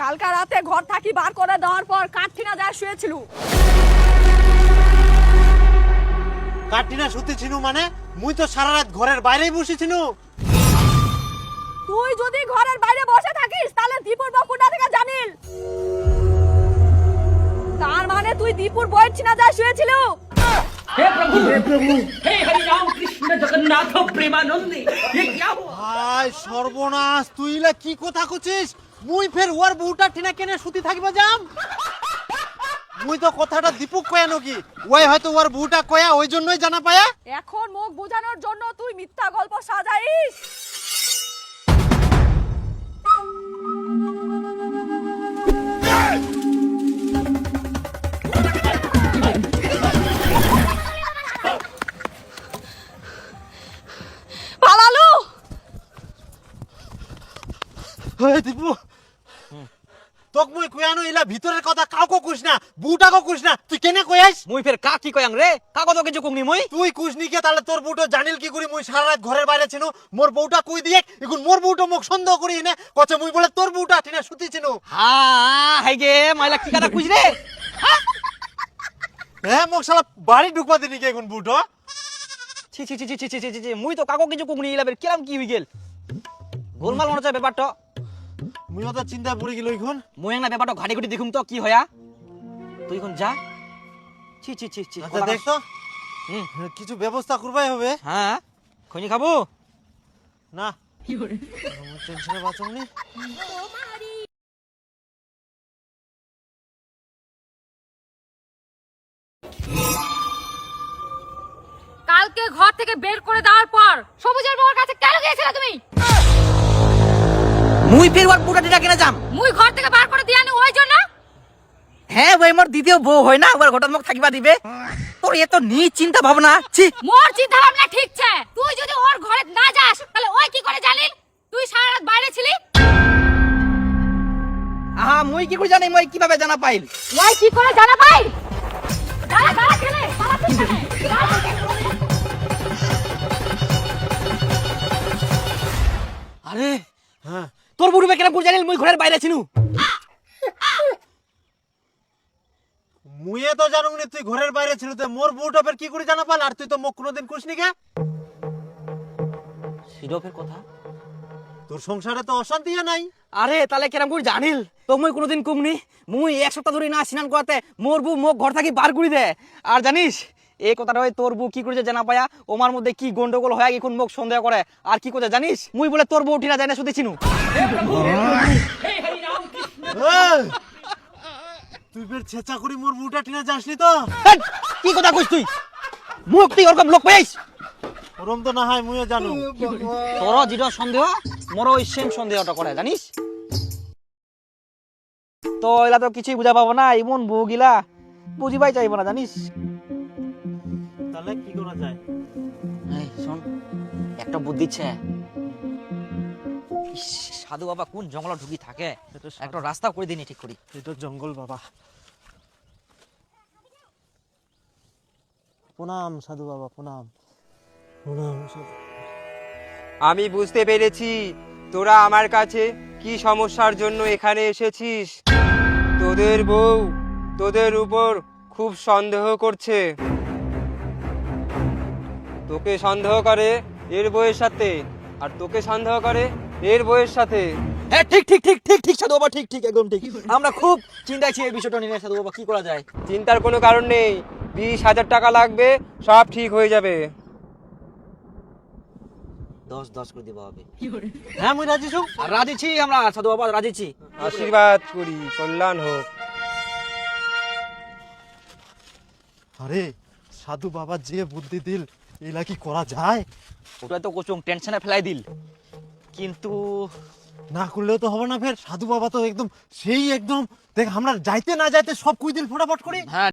কালকা রাতে ঘর থাকি বার করে দেওয়ার পর কাঠিনা যায় শুয়েছিল। কাটিনা শুতে ছিল মানে? মুই তো সারা রাত ঘরের বাইরেই বসেছিল। তুই যদি ঘরের বাইরে বসে থাকিস তাহলে দীপুর বউ কোথা থেকে জানিল? তার মানে তুই দীপুর বউয়ের ছিনা যায় শুয়েছিল। हे प्रभु हे हरि राम कृष्ण जगन्नाथ प्रेमानंदी ये क्या हुआ? হায় সর্বনাশ, তুই ইলা কি কথা কছিস? মুই ফের ওর বউটা ঠিনা কেনে শুতি থাকিবা যাম? মুই তো কথাটা দীপুক কয়া নকি, ওই হয়তো ওর বউটা কয়া ওই জন্যই জানা পায়া। এখন মুখ বোঝানোর জন্য তুই মিথ্যা গল্প সাজাইস। পালালু। হে দীপু, তোক মুই কয়ানো ইলা ভিতরের কথা কাউকে কইস না, বউটাকে কইস না। তুই কেনে কয়াস? মুই ফের কা কি কয়াং রে? কাগজ কিছু কুংনি মুই? তুই কুসনি কে তাহলে তোর বউটা জানিল কি করি মুই সারা রাত ঘরের বাইরে ছিল? মোর বউটা কই দিয়ে এখন মোর বউটা মুখ সন্দেহ করি না কচ্ছে মুই বলে তোর বউটা ঠিনা শুতি ছিল। হাই গে মাইলা কি কথা কইছ রে? হ্যাঁ মোক শালা বাড়ি ঢুকবা দিনি কে এখন বউটা? ছি ছি ছি ছি ছি ছি ছি মুই তো কাগজ কিছু কুংনি ইলা বের কিরাম কি হই গেল? গোলমাল মনে হচ্ছে ব্যাপারটা। মুই তো চিন্তা পড়ে গেল এখন। মুই না ব্যাপারটা ঘাটি ঘুটি দেখুম তো কি হয়া। তুই এখন যা। ছি ছি ছি ছি আচ্ছা দেখ তো, কিছু ব্যবস্থা করবাই হবে। হ্যাঁ খনি খাবো না টেনশনে বাঁচমনি। কালকে ঘর থেকে বের করে দেওয়ার পর সবুজের বউর কাছে কেন গিয়েছিলে তুমি? মুই ফের ওর পুরা দিনা কেনা যাম? মুই ঘর থেকে বার করে দিয়ানি ওই জন্য। হ্যাঁ ওই মোর দ্বিতীয় বউ হয় না, ওর ঘটন মুখ থাকিবা দিবে। তোর এত নি চিন্তা ভাবনা। ছি মোর চিন্তা ভাবনা ঠিক আছে। তুই যদি ওর ঘরে না যাস তাহলে ওই কি করে জানিল তুই সারা রাত বাইরে ছিলি? আহা মুই কি করে জানি? মুই কিভাবে জানা পাইল? ওই কি করে জানা পাই? দাঁড়া দাঁড়া খেলে দাঁড়া তুই খেলে। আরে হ্যাঁ তোর বুড়ুবে কেন করে জানিল মুই ঘরের বাইরে ছিনু? মুয়ে তো জানুনি তুই ঘরের বাইরে ছিল, তো মোর বউটা ফের কি করে জানা পাল? আর তুই তো মুখ কোনোদিন কইসনি কে? সিরফের কথা। তোর সংসারে তো অশান্তি নাই। আরে তাহলে কেরাম করে জানিল? তো মুই কোনোদিন কমনি। মুই এক সপ্তাহ ধরে না স্নান করাতে মোর বউ মুখ ঘর থাকি বার করে দে। আর জানিস এই কথাটা ওই তোর বউ কি করেছে জানা পায়া? ওমার মধ্যে কি গন্ডগোল হয় এখন মুখ সন্দেহ করে। আর কি করে জানিস? মুই বলে তোর বউ ঠিনা যায় না শুধু চিনু। हे प्रभु हे हरि राम कृष्ण এই, তুই ফের ছেঁচা করি মোর বউটা টিনা যাসনি তো? হেৎ, কি কথা কইস তুই? মুখ তুই ওরকম লোক পাইস? ওরম তো না হয় মুইও জানু। তোর যেটা সন্দেহ মোর ওই সেম সন্দেহটা করে জানিস। তো এলা তো কিছুই বুঝা পাবো না, এমন বউ গিলা বুঝিবাই চাইবো না জানিস। তাহলে কি করা যায়? এই শোন, একটা বুদ্ধি ছে। ইস, সাধু বাবা কোন জঙ্গলে ঢুকি থাকে, একটা রাস্তা করে দিনি ঠিক করি। এটা জঙ্গল বাবা। প্রণাম সাধু বাবা, প্রণাম প্রণাম সাধু। আমি বুঝতে পেরেছি তোরা আমার কাছে কি সমস্যার জন্য এখানে এসেছিস। তোদের বউ তোদের উপর খুব সন্দেহ করছে। তোকে সন্দেহ করে এর বউয়ের সাথে, আর তোকে সন্দেহ করে এর বউয়ের সাথে। হ্যাঁ ঠিক ঠিক ঠিক ঠিক ঠিক সাধু বাবা, ঠিক ঠিক একদম ঠিক। আমরা খুব চিন্তায় ছি এই বিষয়টা নিয়ে সাধু বাবা, কি করা যায়? চিন্তার কোনো কারণ নেই, 20,000 টাকা লাগবে, সব ঠিক হয়ে যাবে। 10 করে দিবা হবে। হ্যাঁ মুই রাজি ছুম। আর রাজি ছি আমরা সাধু বাবা, রাজি ছি। আশীর্বাদ করি, কল্যাণ হোক। আরে সাধু বাবা যে বুদ্ধি দিল, এলা কি করা যায়? ওটা তো কোচং টেনশনে ফেলাই দিল, কিন্তু না করলেও তো হবে না। ফের সাধু বাবা তো একদম সেই একদম দেখ আমরা যাইতে না যাইতে সব কুই দিল ফটাফট করে। হ্যাঁ